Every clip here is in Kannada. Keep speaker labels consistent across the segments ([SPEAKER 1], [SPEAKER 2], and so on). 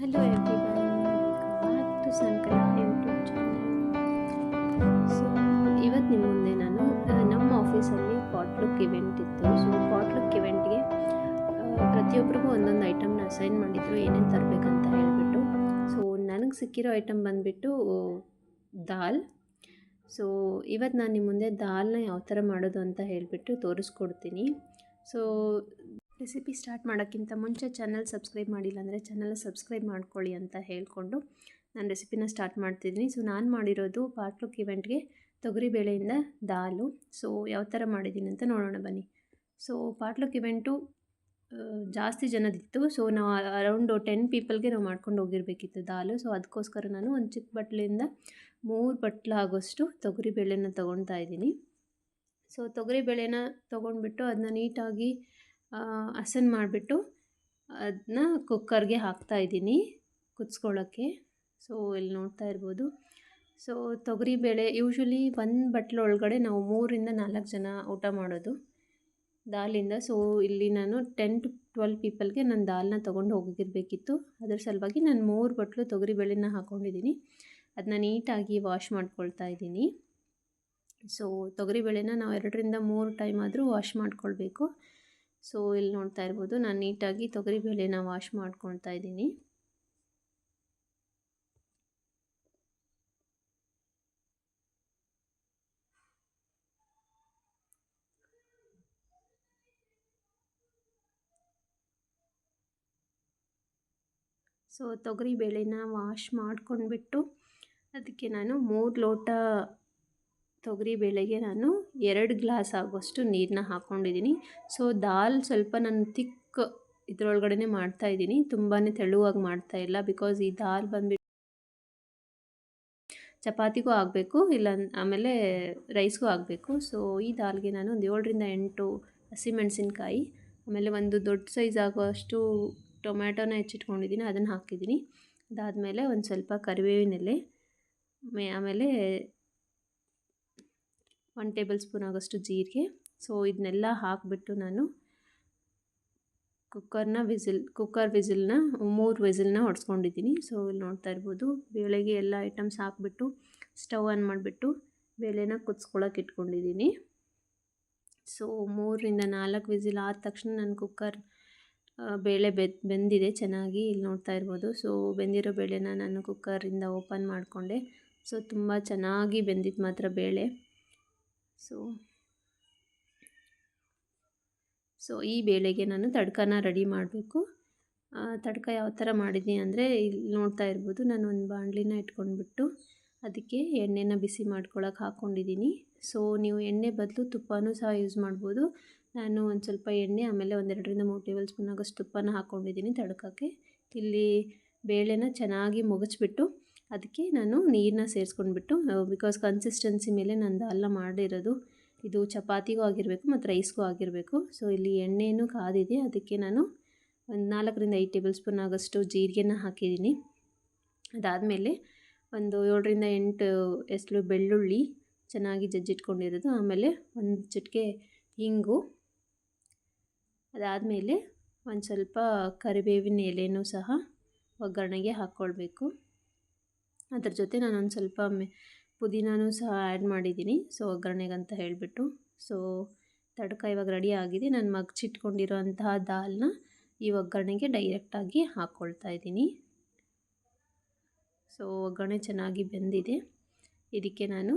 [SPEAKER 1] Hello everyone, welcome back to Sankala YouTube channel. So ಇವತ್ತು ನಿಮ್ಮ ಮುಂದೆ ನಾನು ನಮ್ಮ ಆಫೀಸಲ್ಲಿ ಪಾಟ್ಲುಕ್ ಇವೆಂಟ್ ಇತ್ತು. ಸೊ ಪಾಟ್ಲುಕ್ ಇವೆಂಟ್ಗೆ ಪ್ರತಿಯೊಬ್ಬರಿಗೂ ಒಂದೊಂದು ಐಟಮ್ನ ಅಸೈನ್ ಮಾಡಿದರು, ಏನೇನು ತರಬೇಕಂತ ಹೇಳಿಬಿಟ್ಟು. ಸೊ ನನಗೆ ಸಿಕ್ಕಿರೋ ಐಟಮ್ ಬಂದುಬಿಟ್ಟು ದಾಲ್. ಸೊ ಇವತ್ತು ನಾನು ನಿಮ್ಮ ಮುಂದೆ ದಾಲ್ನ ಯಾವ ಥರ ಮಾಡೋದು ಅಂತ ಹೇಳಿಬಿಟ್ಟು ತೋರಿಸ್ಕೊಡ್ತೀನಿ. ಸೊ ರೆಸಿಪಿ ಸ್ಟಾರ್ಟ್ ಮಾಡೋಕ್ಕಿಂತ ಮುಂಚೆ ಚಾನಲ್ ಸಬ್ಸ್ಕ್ರೈಬ್ ಮಾಡಿಲ್ಲ ಅಂದರೆ ಚಾನಲ್ ಸಬ್ಸ್ಕ್ರೈಬ್ ಮಾಡ್ಕೊಳ್ಳಿ ಅಂತ ಹೇಳಿಕೊಂಡು ನಾನು ರೆಸಿಪಿನ ಸ್ಟಾರ್ಟ್ ಮಾಡ್ತಿದ್ದೀನಿ. ಸೊ ನಾನು ಮಾಡಿರೋದು ಪಾಟ್ಲುಕ್ ಇವೆಂಟ್ಗೆ ತೊಗರಿಬೇಳೆಯಿಂದ ದಾಲು. ಸೊ ಯಾವ ಥರ ಮಾಡಿದ್ದೀನಿ ಅಂತ ನೋಡೋಣ ಬನ್ನಿ. ಸೊ ಪಾಟ್ಲುಕ್ ಇವೆಂಟು ಜಾಸ್ತಿ ಜನದಿತ್ತು. ಸೊ ನಾವು ಅರೌಂಡು 10 ಪೀಪಲ್ಗೆ ನಾವು ಮಾಡ್ಕೊಂಡು ಹೋಗಿರಬೇಕಿತ್ತು ದಾಲು. ಸೊ ಅದಕ್ಕೋಸ್ಕರ ನಾನು ಒಂದು ಚಿಕ್ಕ ಬಟ್ಲಿಂದ 3 ಬಟ್ಲು ಆಗೋಷ್ಟು ತೊಗರಿಬೇಳೆನ ತೊಗೊಳ್ತಾ ಇದ್ದೀನಿ. ಸೊ ತೊಗರಿಬೇಳೆನ ತೊಗೊಂಡ್ಬಿಟ್ಟು ಅದನ್ನ ನೀಟಾಗಿ ಹಸನ್ ಮಾಡಿಬಿಟ್ಟು ಅದನ್ನ ಕುಕ್ಕರ್ಗೆ ಹಾಕ್ತಾಯಿದ್ದೀನಿ ಕುದಿಸ್ಕೊಳ್ಳೋಕ್ಕೆ. ಸೊ ಇಲ್ಲಿ ನೋಡ್ತಾ ಇರ್ಬೋದು. ಸೊ ತೊಗರಿಬೇಳೆ ಯೂಶ್ವಲಿ 1 ಬಟ್ಲು ಒಳಗಡೆ ನಾವು 3 ರಿಂದ 4 ಜನ ಊಟ ಮಾಡೋದು ದಾಲಿಂದ. ಸೊ ಇಲ್ಲಿ ನಾನು 10 to 12 ಪೀಪಲ್ಗೆ ನಾನು ದಾಲ್ನ ತೊಗೊಂಡು ಹೋಗಿರಬೇಕಿತ್ತು. ಅದರ ಸಲುವಾಗಿ ನಾನು 3 ಬಟ್ಲು ತೊಗರಿಬೇಳೆನ ಹಾಕ್ಕೊಂಡಿದ್ದೀನಿ. ಅದನ್ನ ನೀಟಾಗಿ ವಾಶ್ ಮಾಡ್ಕೊಳ್ತಾ ಇದ್ದೀನಿ. ಸೊ ತೊಗರಿಬೇಳೆನ ನಾವು 2 ರಿಂದ 3 ಟೈಮ್ ಆದರೂ ವಾಶ್ ಮಾಡ್ಕೊಳ್ಬೇಕು. ಸೊ ಇಲ್ಲಿ ನೋಡ್ತಾ ಇರ್ಬೋದು, ನಾನು ನೀಟಾಗಿ ತೊಗರಿಬೇಳೆನ ವಾಶ್ ಮಾಡ್ಕೊಳ್ತಾ ಇದ್ದೀನಿ. ಸೊ ತೊಗರಿಬೇಳೆನ ವಾಶ್ ಮಾಡ್ಕೊಂಡ್ಬಿಟ್ಟು ಅದಕ್ಕೆ ನಾನು 3 ಲೋಟ ತೊಗರಿಬೇಳೆಗೆ ನಾನು 2 ಗ್ಲಾಸ್ ಆಗೋಷ್ಟು ನೀರನ್ನ ಹಾಕ್ಕೊಂಡಿದ್ದೀನಿ. ಸೊ ದಾಲ್ ಸ್ವಲ್ಪ ನಾನು ತಿಕ್ ಇದರೊಳಗಡೆ ಮಾಡ್ತಾಯಿದ್ದೀನಿ, ತುಂಬಾ ತೆಳುವಾಗಿ ಮಾಡ್ತಾಯಿಲ್ಲ. ಬಿಕಾಸ್ ಈ ದಾಲ್ ಬಂದುಬಿಟ್ಟು ಚಪಾತಿಗೂ ಆಗಬೇಕು, ಇಲ್ಲ ಆಮೇಲೆ ರೈಸ್ಗೂ ಆಗಬೇಕು. ಸೊ ಈ ದಾಲ್ಗೆ ನಾನು ಒಂದು 7 ರಿಂದ 8 ಹಸಿಮೆಣಸಿನ್ಕಾಯಿ, ಆಮೇಲೆ ಒಂದು ದೊಡ್ಡ ಸೈಜ್ ಆಗೋಷ್ಟು ಟೊಮ್ಯಾಟೋನ ಹೆಚ್ಚಿಟ್ಕೊಂಡಿದ್ದೀನಿ, ಅದನ್ನು ಹಾಕಿದ್ದೀನಿ. ಅದಾದಮೇಲೆ ಒಂದು ಸ್ವಲ್ಪ ಕರಿಬೇವಿನ ಎಲೆ, ಆಮೇಲೆ 1 ಟೇಬಲ್ ಸ್ಪೂನ್ ಆಗೋಷ್ಟು ಜೀರಿಗೆ. ಸೊ ಇದನ್ನೆಲ್ಲ ಹಾಕಿಬಿಟ್ಟು ನಾನು ಕುಕ್ಕರ್ ವಿಸಿಲ್ನ 3 ವಿಸಿಲ್ನ ಹೊಡ್ಸ್ಕೊಂಡಿದ್ದೀನಿ. ಸೊ ಇಲ್ಲಿ ನೋಡ್ತಾ ಇರ್ಬೋದು, ಬೇಳೆಗೆ ಎಲ್ಲ ಐಟಮ್ಸ್ ಹಾಕಿಬಿಟ್ಟು ಸ್ಟವ್ ಆನ್ ಮಾಡಿಬಿಟ್ಟು ಬೇಳೆನ ಕುದಿಸ್ಕೊಳ್ಳೋಕೆ ಇಟ್ಕೊಂಡಿದ್ದೀನಿ. ಸೊ 3 ರಿಂದ 4 ವಿಸಿಲ್ ಆದ ತಕ್ಷಣ ನಾನು ಕುಕ್ಕರ್ ಬೇಳೆ ಬೆಂದಿದೆ ಚೆನ್ನಾಗಿ, ಇಲ್ಲಿ ನೋಡ್ತಾ ಇರ್ಬೋದು. ಸೊ ಬೆಂದಿರೋ ಬೇಳೆನ ನಾನು ಕುಕ್ಕರಿಂದ ಓಪನ್ ಮಾಡಿಕೊಂಡೆ. ಸೊ ತುಂಬ ಚೆನ್ನಾಗಿ ಬೆಂದಿದ್ದು ಮಾತ್ರ ಬೇಳೆ. ಸೊ ಈ ಬೇಳೆಗೆ ನಾನು ತಡ್ಕನ ರೆಡಿ ಮಾಡಬೇಕು. ತಡ್ಕ ಯಾವ ಥರ ಮಾಡಿದ್ದೀನಿ ಅಂದರೆ ಇಲ್ಲಿ ನೋಡ್ತಾ ಇರ್ಬೋದು, ನಾನು ಒಂದು ಬಾಣಲಿನ ಇಟ್ಕೊಂಡ್ಬಿಟ್ಟು ಅದಕ್ಕೆ ಎಣ್ಣೆನ ಬಿಸಿ ಮಾಡ್ಕೊಳ್ಳೋಕೆ ಹಾಕ್ಕೊಂಡಿದ್ದೀನಿ. ಸೊ ನೀವು ಎಣ್ಣೆ ಬದಲು ತುಪ್ಪನೂ ಸಹ ಯೂಸ್ ಮಾಡ್ಬೋದು. ನಾನು ಒಂದು ಸ್ವಲ್ಪ ಎಣ್ಣೆ, ಆಮೇಲೆ 1 ರಿಂದ 3 ಟೇಬಲ್ ಸ್ಪೂನ್ ಆಗೋಷ್ಟು ತುಪ್ಪನ ಹಾಕ್ಕೊಂಡಿದ್ದೀನಿ ತಡ್ಕೋಕ್ಕೆ. ಇಲ್ಲಿ ಬೇಳೆನ ಚೆನ್ನಾಗಿ ಮುಗಿಸ್ಬಿಟ್ಟು ಅದಕ್ಕೆ ನಾನು ನೀರನ್ನ ಸೇರಿಸ್ಕೊಂಡ್ಬಿಟ್ಟು, ಬಿಕಾಸ್ ಕನ್ಸಿಸ್ಟೆನ್ಸಿ ಮೇಲೆ ನಾನು ದಾಲ್ನ ಮಾಡಿರೋದು, ಇದು ಚಪಾತಿಗೂ ಆಗಿರಬೇಕು ಮತ್ತು ರೈಸ್ಗೂ ಆಗಿರಬೇಕು. ಸೊ ಇಲ್ಲಿ ಎಣ್ಣೆನೂ ಕಾದಿದೆ, ಅದಕ್ಕೆ ನಾನು ಒಂದು 4 ರಿಂದ 5 ಟೇಬಲ್ ಸ್ಪೂನ್ ಆಗೋಷ್ಟು ಜೀರಿಗೆನ ಹಾಕಿದ್ದೀನಿ. ಅದಾದಮೇಲೆ ಒಂದು 7 ರಿಂದ 8 ಎಸಳು ಬೆಳ್ಳುಳ್ಳಿ ಚೆನ್ನಾಗಿ ಜಜ್ಜಿಟ್ಕೊಂಡಿರೋದು, ಆಮೇಲೆ ಒಂದು ಚಿಟಿಕೆ ಇಂಗು, ಅದಾದಮೇಲೆ ಒಂದು ಸ್ವಲ್ಪ ಕರಿಬೇವಿನ ಎಲೆನೂ ಸಹ ಒಗ್ಗರಣೆಗೆ ಹಾಕ್ಕೊಳ್ಬೇಕು. ಅದ್ರ ಜೊತೆ ನಾನೊಂದು ಸ್ವಲ್ಪ ಪುದೀನೂ ಸಹ ಆ್ಯಡ್ ಮಾಡಿದ್ದೀನಿ, ಸೊ ಒಗ್ಗರಣೆಗೆ ಅಂತ ಹೇಳಿಬಿಟ್ಟು. ಸೊ ತಡ್ಕ ಇವಾಗ ರೆಡಿ ಆಗಿದೆ. ನಾನು ಮಗ್ಚಿಟ್ಕೊಂಡಿರೋ ಅಂತಹ ದಾಲ್ನ ಈ ಒಗ್ಗರಣೆಗೆ ಡೈರೆಕ್ಟಾಗಿ ಹಾಕ್ಕೊಳ್ತಾ ಇದ್ದೀನಿ. ಸೊ ಒಗ್ಗರಣೆ ಚೆನ್ನಾಗಿ ಬೆಂದಿದೆ, ಇದಕ್ಕೆ ನಾನು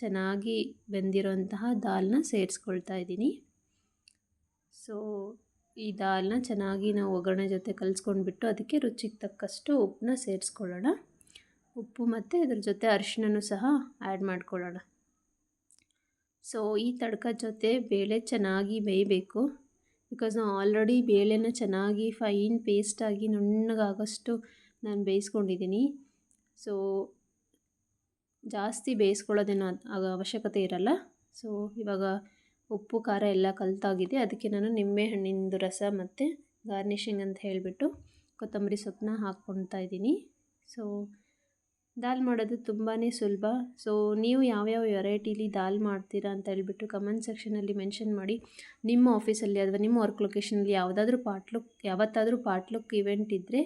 [SPEAKER 1] ಚೆನ್ನಾಗಿ ಬೆಂದಿರೋಂತಹ ದಾಲ್ನ ಸೇರಿಸ್ಕೊಳ್ತಾ ಇದ್ದೀನಿ. ಸೊ ಈ ದಾಲ್ನ ಚೆನ್ನಾಗಿ ನಾವು ಒಗ್ಗರಣೆ ಜೊತೆ ಕಲಿಸ್ಕೊಂಡ್ಬಿಟ್ಟು ಅದಕ್ಕೆ ರುಚಿಗೆ ತಕ್ಕಷ್ಟು ಉಪ್ಪನ್ನ ಸೇರಿಸ್ಕೊಳ್ಳೋಣ. ಉಪ್ಪು ಮತ್ತು ಇದ್ರ ಜೊತೆ ಅರಿಶಿಣನೂ ಸಹ ಆ್ಯಡ್ ಮಾಡ್ಕೊಳ್ಳೋಣ. ಸೊ ಈ ತಡ್ಕ ಜೊತೆ ಬೇಳೆ ಚೆನ್ನಾಗಿ ಬೇಯಬೇಕು. ಬಿಕಾಸ್ ನಾವು ಆಲ್ರೆಡಿ ಬೇಳೆನ ಚೆನ್ನಾಗಿ ಫೈನ್ ಪೇಸ್ಟಾಗಿ ನುಣ್ಣಗಾಗೋಷ್ಟು ನಾನು ಬೇಯಿಸ್ಕೊಂಡಿದ್ದೀನಿ. ಸೊ ಜಾಸ್ತಿ ಬೇಯಿಸ್ಕೊಳ್ಳೋದೇನೋ ಅವಶ್ಯಕತೆ ಇರಲ್ಲ. ಸೊ ಇವಾಗ ಉಪ್ಪು ಖಾರ ಎಲ್ಲ ಕಲಿತಾಗಿದೆ, ಅದಕ್ಕೆ ನಾನು ನಿಂಬೆಹಣ್ಣಿಂದು ರಸ ಮತ್ತು ಗಾರ್ನಿಷಿಂಗ್ ಅಂತ ಹೇಳಿಬಿಟ್ಟು ಕೊತ್ತಂಬರಿ ಸೊಪ್ಪನ್ನ ಹಾಕ್ಕೊಳ್ತಾ ಇದ್ದೀನಿ. ಸೊ ದಾಲ್ ಮಾಡೋದು ತುಂಬಾ ಸುಲಭ. ಸೊ ನೀವು ಯಾವ್ಯಾವ ವೆರೈಟಿಲಿ ದಾಲ್ ಮಾಡ್ತೀರಾ ಅಂತ ಹೇಳ್ಬಿಟ್ಟು ಕಮೆಂಟ್ ಸೆಕ್ಷನಲ್ಲಿ ಮೆನ್ಷನ್ ಮಾಡಿ. ನಿಮ್ಮ ಆಫೀಸಲ್ಲಿ ಅಥವಾ ನಿಮ್ಮ ವರ್ಕ್ ಲೊಕೇಶನಲ್ಲಿ ಯಾವತ್ತಾದರೂ ಪಾಟ್ಲುಕ್ ಇವೆಂಟ್ ಇದ್ದರೆ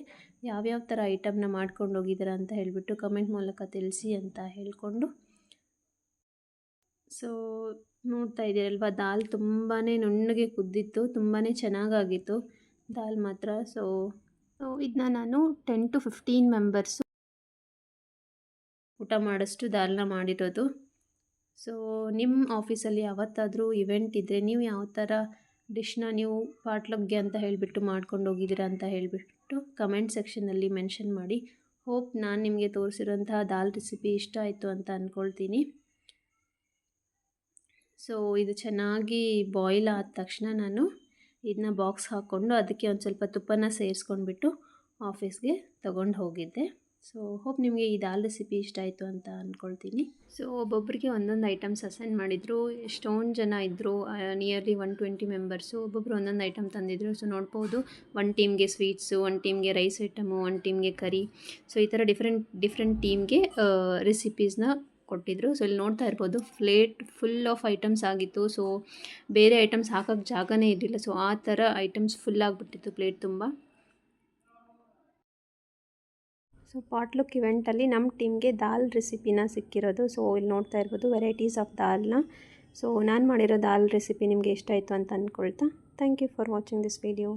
[SPEAKER 1] ಯಾವ್ಯಾವ ಥರ ಐಟಮ್ನ ಮಾಡ್ಕೊಂಡು ಹೋಗಿದ್ದೀರಾ ಅಂತ ಹೇಳಿಬಿಟ್ಟು ಕಮೆಂಟ್ ಮೂಲಕ ತಿಳಿಸಿ ಅಂತ ಹೇಳಿಕೊಂಡು, ಸೊ ನೋಡ್ತಾ ಇದ್ದೀರಲ್ವ, ದಾಲ್ ತುಂಬಾ ನುಣ್ಣಗೆ ಕುದ್ದಿತ್ತು, ತುಂಬಾ ಚೆನ್ನಾಗಾಗಿತ್ತು ದಾಲ್ ಮಾತ್ರ. ಸೊ ಇದನ್ನ ನಾನು 10 to 15 ಮೆಂಬರ್ಸು ಊಟ ಮಾಡೋಷ್ಟು ದಾಲ್ನ ಮಾಡಿರೋದು. ಸೊ ನಿಮ್ಮ ಆಫೀಸಲ್ಲಿ ಯಾವತ್ತಾದರೂ ಇವೆಂಟ್ ಇದ್ದರೆ ನೀವು ಯಾವ ಥರ ಡಿಶ್ನ ನೀವು ಪಾಟ್ಲಕ್ಗೆ ಅಂತ ಹೇಳಿಬಿಟ್ಟು ಮಾಡ್ಕೊಂಡು ಹೋಗಿದ್ದೀರಾ ಅಂತ ಹೇಳಿಬಿಟ್ಟು ಕಮೆಂಟ್ ಸೆಕ್ಷನಲ್ಲಿ ಮೆನ್ಷನ್ ಮಾಡಿ. ಹೋಪ್ ನಾನು ನಿಮಗೆ ತೋರಿಸಿರೋಂತಹ ದಾಲ್ ರೆಸಿಪಿ ಇಷ್ಟ ಆಯಿತು ಅಂತ ಅಂದ್ಕೊಳ್ತೀನಿ. ಸೊ ಇದು ಚೆನ್ನಾಗಿ ಬಾಯ್ಲ್ ಆದ ತಕ್ಷಣ ನಾನು ಇದನ್ನ ಬಾಕ್ಸ್ ಹಾಕ್ಕೊಂಡು ಅದಕ್ಕೆ ಒಂದು ಸ್ವಲ್ಪ ತುಪ್ಪನ ಸೇರಿಸ್ಕೊಂಡ್ಬಿಟ್ಟು ಆಫೀಸ್ಗೆ ತೊಗೊಂಡು ಹೋಗಿದ್ದೆ. ಸೊ ಹೋಪ್ ನಿಮಗೆ ಈ ದಾಲ್ ರೆಸಿಪಿ ಇಷ್ಟ ಆಯಿತು ಅಂತ ಅಂದ್ಕೊಳ್ತೀನಿ. ಸೊ ಒಬ್ಬೊಬ್ಬರಿಗೆ ಒಂದೊಂದು ಐಟಮ್ಸ್ ಅಸೈನ್ ಮಾಡಿದರು. ಎಷ್ಟೊಂದು ಜನ ಇದ್ದರು, ನಿಯರ್ಲಿ 120 ಮೆಂಬರ್ಸು. ಒಬ್ಬೊಬ್ಬರು ಒಂದೊಂದು ಐಟಮ್ ತಂದಿದ್ರು. ಸೊ ನೋಡ್ಬೋದು, ಒಂದು ಟೀಮ್ಗೆ ಸ್ವೀಟ್ಸು, ಒಂದು ಟೀಮ್ಗೆ ರೈಸ್ ಐಟಮು, ಒಂದು ಟೀಮ್ಗೆ ಕರಿ. ಸೊ ಈ ಥರ ಡಿಫ್ರೆಂಟ್ ಟೀಮ್ಗೆ ರೆಸಿಪೀಸ್ನ ಕೊಟ್ಟಿದ್ದರು. ಸೊ ಇಲ್ಲಿ ನೋಡ್ತಾ ಇರ್ಬೋದು, ಪ್ಲೇಟ್ ಫುಲ್ ಆಫ್ ಐಟಮ್ಸ್ ಆಗಿತ್ತು. ಸೊ ಬೇರೆ ಐಟಮ್ಸ್ ಹಾಕೋಕ್ಕೆ ಜಾಗನೇ ಇರಲಿಲ್ಲ. ಸೊ ಆ ಥರ ಐಟಮ್ಸ್ ಫುಲ್ ಆಗಿಬಿಟ್ಟಿತ್ತು ಪ್ಲೇಟ್ ತುಂಬ. ಸೊ ಪಾಟ್ಲುಕ್ ಇವೆಂಟಲ್ಲಿ ನಮ್ಮ ಟೀಮ್ಗೆ ದಾಲ್ ರೆಸಿಪಿನ ಸಿಕ್ಕಿರೋದು. ಸೊ ಇಲ್ಲಿ ನೋಡ್ತಾ ಇರ್ಬೋದು ವೆರೈಟೀಸ್ ಆಫ್ ದಾಲ್ನ. ಸೊ ನಾನು ಮಾಡಿರೋ ದಾಲ್ ರೆಸಿಪಿ ನಿಮಗೆ ಇಷ್ಟ ಆಯಿತು ಅಂತ ಅಂದ್ಕೊಳ್ತಾ, thank you for watching this video.